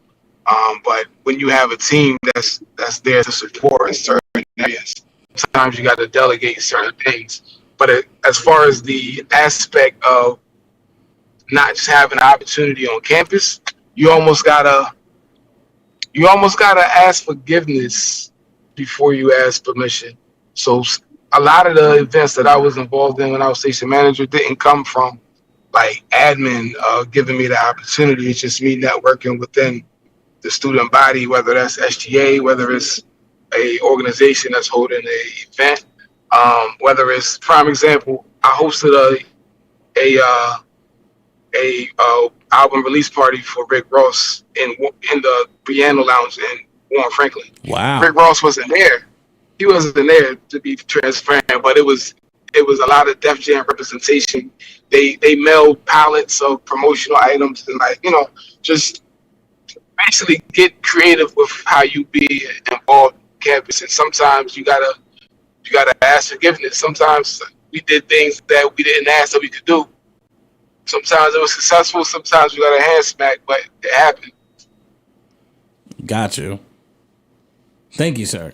But when you have a team that's there to support in certain areas, sometimes you got to delegate certain things. But as far as the aspect of not just having an opportunity on campus, you almost gotta ask forgiveness before you ask permission. So a lot of the events that I was involved in when I was station manager didn't come from admin giving me the opportunity. It's just me networking within the student body, whether that's SGA, whether it's a organization that's holding a event, whether it's, prime example, I hosted a album release party for Rick Ross in the piano lounge in Warren Franklin. Wow. Rick Ross wasn't there. He wasn't there, to be transparent, but it was a lot of Def Jam representation. They mailed pallets of promotional items and just basically get creative with how you be involved on campus. And sometimes you gotta ask forgiveness. Sometimes we did things that we didn't ask that we could do. Sometimes it was successful. Sometimes we got a hand smack, but it happened. Got you. Thank you, sir.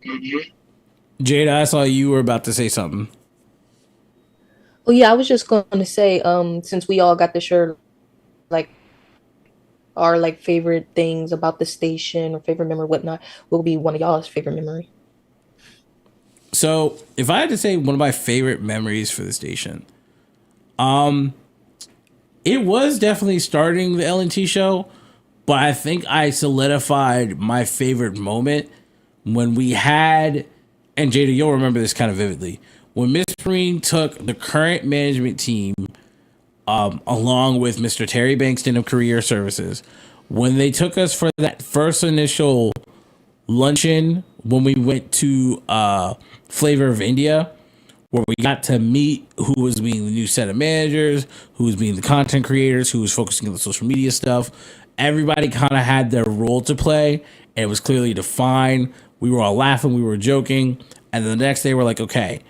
Mm-hmm. Jada, I saw you were about to say something. Well, yeah, I was just going to say, since we all got to share, our favorite things about the station or favorite memory, whatnot, what will be one of y'all's favorite memory? So, if I had to say one of my favorite memories for the station, it was definitely starting the LNT show, but I think I solidified my favorite moment when we had, and Jada, you'll remember this kind of vividly, when Miss Green took the current management team, along with Mr. Terry Bankston of Career Services, when they took us for that first initial luncheon when we went to Flavor of India, where we got to meet who was being the new set of managers, who was being the content creators, who was focusing on the social media stuff. Everybody kind of had their role to play, and it was clearly defined. We were all laughing, we were joking, and then the next day we're like, okay,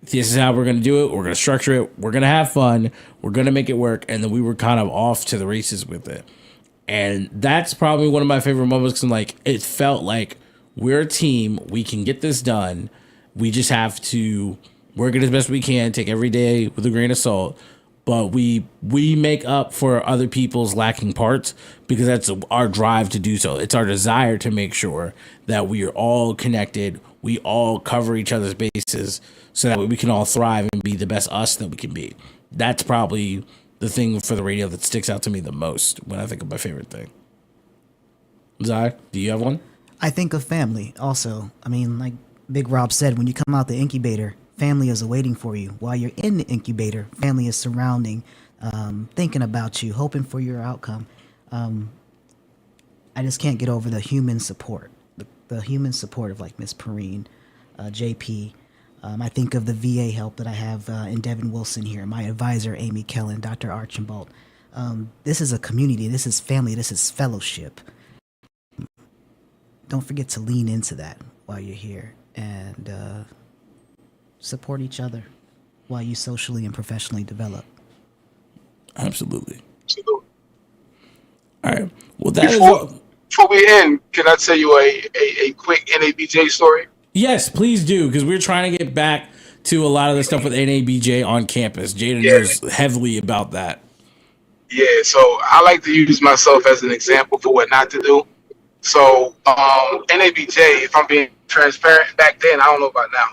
this is how we're going to do it. We're going to structure it. We're going to have fun. We're going to make it work. And then we were kind of off to the races with it. And that's probably one of my favorite moments, because like, it felt like we're a team. We can get this done. We just have to work it as best we can, take every day with a grain of salt. But we make up for other people's lacking parts, because that's our drive to do so. It's our desire to make sure that we are all connected. We all cover each other's bases, so that we can all thrive and be the best us that we can be. That's probably the thing for the radio that sticks out to me the most when I think of my favorite thing. Zai, do you have one? I think of family also. I mean, like Big Rob said, when you come out the incubator, family is awaiting for you. While you're in the incubator, family is surrounding, thinking about you, hoping for your outcome. I just can't get over the human support, the human support of like Miss Perrine, JP. I think of the VA help that I have in Devin Wilson here, my advisor, Amy Kellen, Dr. Archambault. This is a community. This is family. This is fellowship. Don't forget to lean into that while you're here, and support each other while you socially and professionally develop. Absolutely. Absolutely. All right. Well, before we end, can I tell you a quick NABJ story? Yes, please do, because we're trying to get back to a lot of the stuff with NABJ on campus. Jaden knows heavily about that. Yeah, so I like to use myself as an example for what not to do. So NABJ, if I'm being transparent, back then, I don't know about now,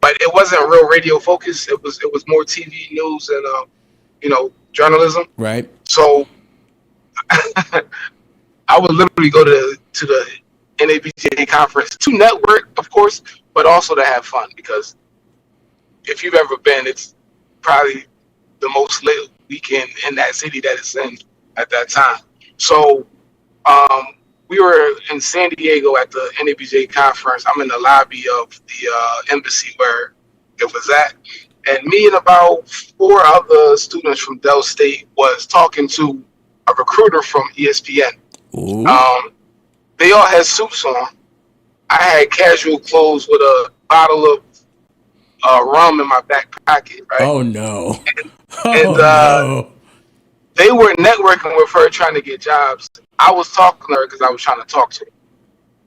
but it wasn't real radio focused. It was more TV news and journalism. Right. So I would literally go to the NABJ conference to network, of course, but also to have fun, because if you've ever been, it's probably the most lit weekend in that city that it's in at that time. So we were in San Diego at the NABJ conference. I'm in the lobby of the embassy where it was at. And me and about 4 other students from Dell State was talking to a recruiter from ESPN. Ooh. They all had suits on. I had casual clothes with a bottle of rum in my back pocket, right? Oh, no. No. They were networking with her, trying to get jobs. I was talking to her because I was trying to talk to her.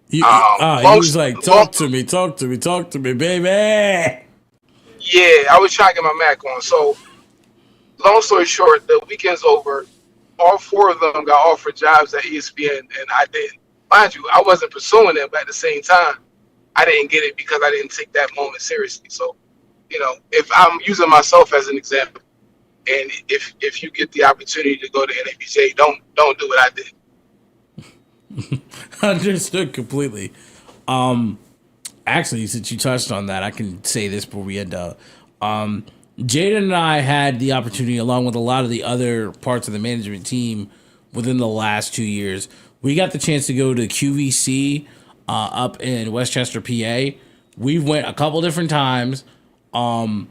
He was like, talk to me, baby. Yeah, I was trying to get my Mac on. So, long story short, the weekend's over. All 4 of them got offered jobs at ESPN, and I didn't. Mind you, I wasn't pursuing it, but at the same time, I didn't get it because I didn't take that moment seriously. So, if I'm using myself as an example, and if you get the opportunity to go to NABJ, don't do what I did. Understood completely. Actually, since you touched on that, I can say this before we end up. Jaden and I had the opportunity, along with a lot of the other parts of the management team within the last 2 years, we got the chance to go to QVC up in Westchester, PA. We went a couple different times. One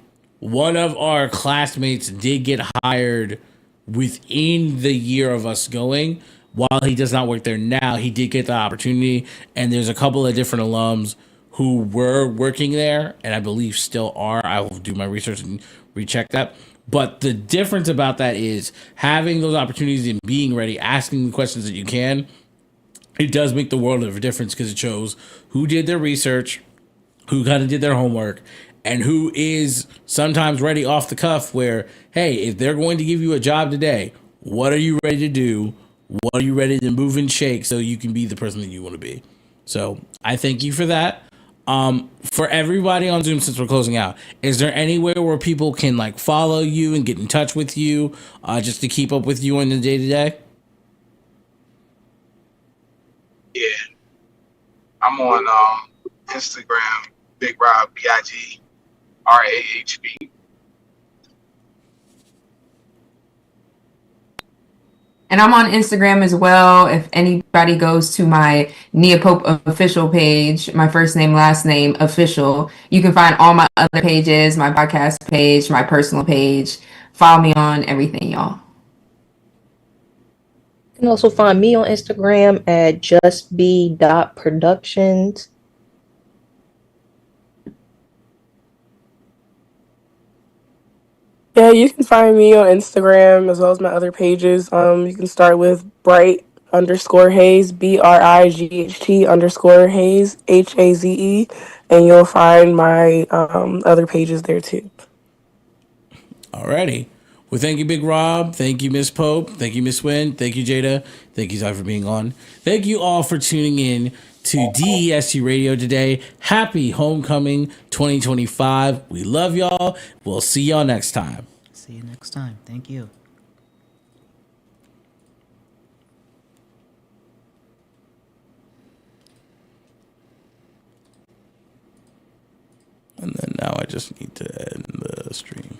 of our classmates did get hired within the year of us going. While he does not work there now, he did get the opportunity. And there's a couple of different alums who were working there, and I believe still are. I will do my research and recheck that. But the difference about that is having those opportunities and being ready, asking the questions that you can. It does make the world of a difference, because it shows who did their research, who kind of did their homework, and who is sometimes ready off the cuff where, hey, if they're going to give you a job today, what are you ready to do? What are you ready to move and shake so you can be the person that you want to be? So I thank you for that. For everybody on Zoom, since we're closing out, is there anywhere where people can like follow you and get in touch with you, just to keep up with you on the day to day? Yeah, I'm on Instagram, Big Rob, BIGRAHB. And I'm on Instagram as well. If anybody goes to my Neopope official page, my first name, last name, official, you can find all my other pages, my podcast page, my personal page. Follow me on everything, y'all. can also find me on Instagram at justbe.productions. Yeah, you can find me on Instagram as well as my other pages. You can start with bright_Hayes, BRIGHT_Hayes, HAZE, and you'll find my other pages there too. Alrighty. Well, thank you, Big Rob. Thank you, Miss Pope. Thank you, Miss Wynn. Thank you, Jada. Thank you, Zai, for being on. Thank you all for tuning in to DESU Radio today. Happy Homecoming 2025. We love y'all. We'll see y'all next time. See you next time. Thank you. And then now I just need to end the stream.